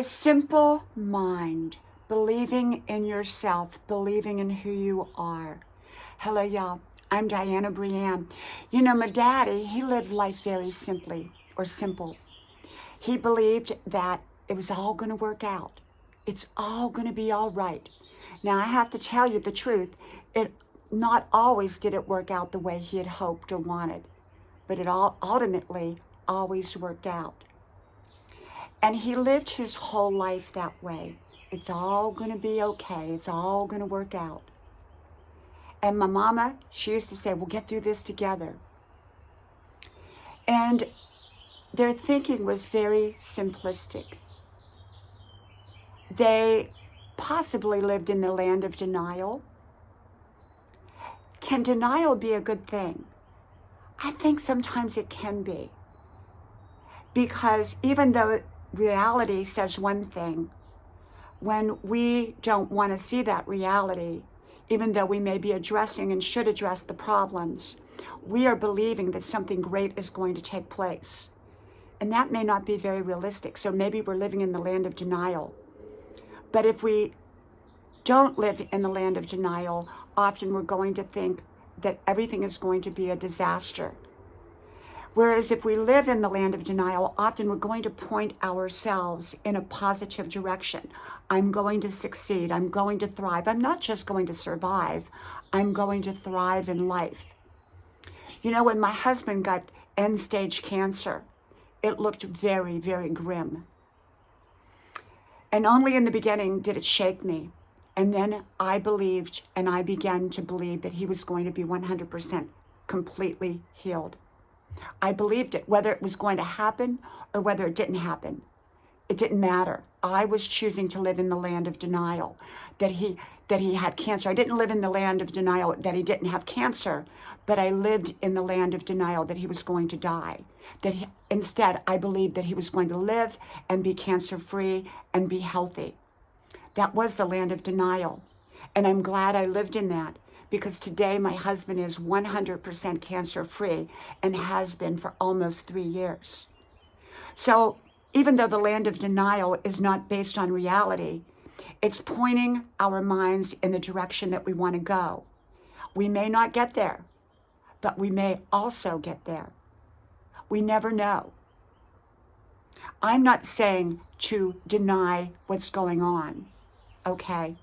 A simple mind, believing in yourself, believing in who you are. Hello, y'all. I'm Diana Brienne. You know, my daddy, he lived life very simply, or simple. He believed that it was all going to work out. It's all going to be all right. Now, I have to tell you the truth. It not always did it work out the way he had hoped or wanted, but it all ultimately always worked out. And he lived his whole life that way. It's all going to be okay. It's all going to work out. And my mama, she used to say, we'll get through this together. And their thinking was very simplistic. They possibly lived in the land of denial. Can denial be a good thing? I think sometimes it can be. Because even though reality says one thing, when we don't want to see that reality, even though we may be addressing and should address the problems, we are believing that something great is going to take place. And that may not be very realistic. So maybe we're living in the land of denial. But if we don't live in the land of denial, often we're going to think that everything is going to be a disaster. Whereas if we live in the land of denial, often we're going to point ourselves in a positive direction. I'm going to succeed. I'm going to thrive. I'm not just going to survive. I'm going to thrive in life. You know, when my husband got end-stage cancer, it looked very, very grim. And only in the beginning did it shake me. And then I believed, and I began to believe that he was going to be 100% completely healed. I believed it, whether it was going to happen or whether it didn't happen. It didn't matter. I was choosing to live in the land of denial, that he had cancer. I didn't live in the land of denial that he didn't have cancer, but I lived in the land of denial that he was going to die. Instead, I believed that he was going to live and be cancer-free and be healthy. That was the land of denial. And I'm glad I lived in that, because today my husband is 100% cancer-free and has been for almost 3 years. So even though the land of denial is not based on reality, it's pointing our minds in the direction that we want to go. We may not get there, but we may also get there. We never know. I'm not saying to deny what's going on, okay?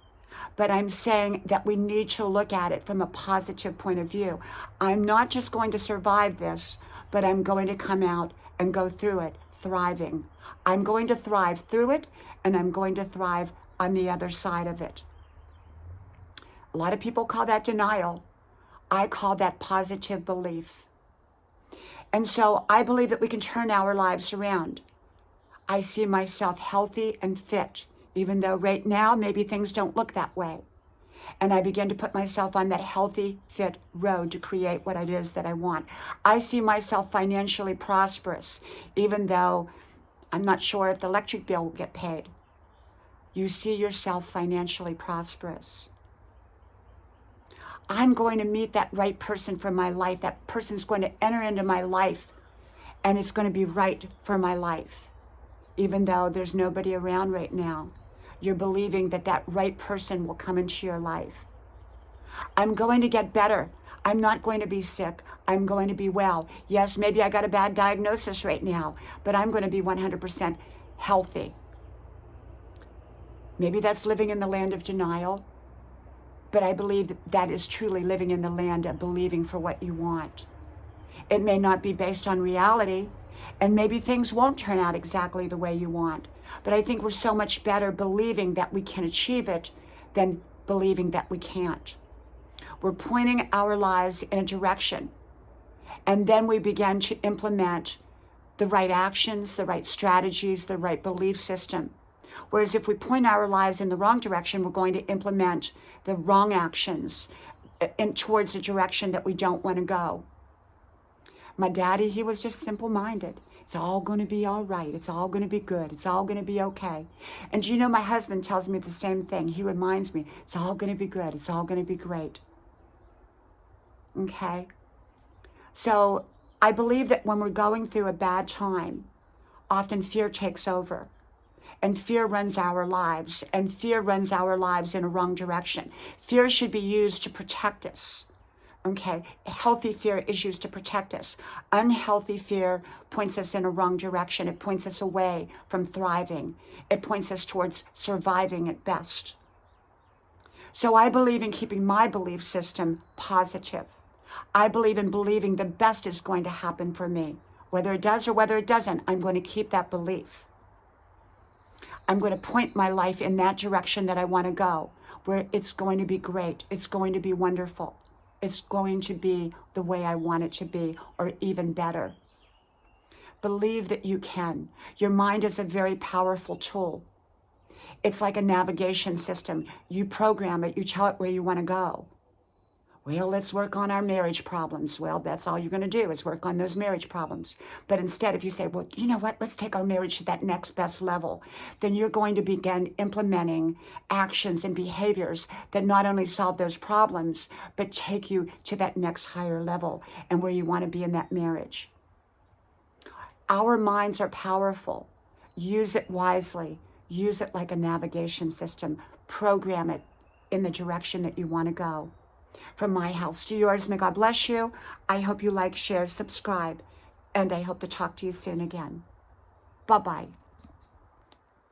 But I'm saying that we need to look at it from a positive point of view. I'm not just going to survive this, but I'm going to come out and go through it thriving. I'm going to thrive through it, and I'm going to thrive on the other side of it. A lot of people call that denial. I call that positive belief. And so I believe that we can turn our lives around. I see myself healthy and fit, even though right now maybe things don't look that way. And I begin to put myself on that healthy, fit road to create what it is that I want. I see myself financially prosperous, even though I'm not sure if the electric bill will get paid. You see yourself financially prosperous. I'm going to meet that right person for my life. That person's going to enter into my life, and it's going to be right for my life, even though there's nobody around right now. You're believing that that right person will come into your life. I'm going to get better. I'm not going to be sick. I'm going to be well. Yes, maybe I got a bad diagnosis right now, but I'm going to be 100% healthy. Maybe that's living in the land of denial, but I believe that is truly living in the land of believing for what you want. It may not be based on reality, and maybe things won't turn out exactly the way you want. But I think we're so much better believing that we can achieve it than believing that we can't. We're pointing our lives in a direction, and then we begin to implement the right actions, the right strategies, the right belief system. Whereas if we point our lives in the wrong direction, we're going to implement the wrong actions towards a direction that we don't want to go. My daddy, he was just simple-minded. It's all going to be all right. It's all going to be good. It's all going to be okay. And you know, my husband tells me the same thing. He reminds me, it's all going to be good. It's all going to be great. Okay? So I believe that when we're going through a bad time, often fear takes over. and fear runs our lives, and fear runs our lives in a wrong direction. Fear should be used to protect us. Okay, healthy fear is used to protect us. Unhealthy fear points us in a wrong direction. It points us away from thriving. It points us towards surviving at best. So I believe in keeping my belief system positive. I believe in believing the best is going to happen for me. Whether it does or whether it doesn't, I'm going to keep that belief. I'm going to point my life in that direction that I want to go, where it's going to be great. It's going to be wonderful. It's going to be the way I want it to be, or even better. Believe that you can. Your mind is a very powerful tool. It's like a navigation system. You program it, you tell it where you want to go. Well, let's work on our marriage problems. Well, that's all you're going to do is work on those marriage problems. But instead, if you say, well, you know what, let's take our marriage to that next best level, then you're going to begin implementing actions and behaviors that not only solve those problems, but take you to that next higher level and where you want to be in that marriage. Our minds are powerful. Use it wisely. Use it like a navigation system. Program it in the direction that you want to go. From my house to yours, may God bless you. I hope you like, share, subscribe, and I hope to talk to you soon again. Bye-bye.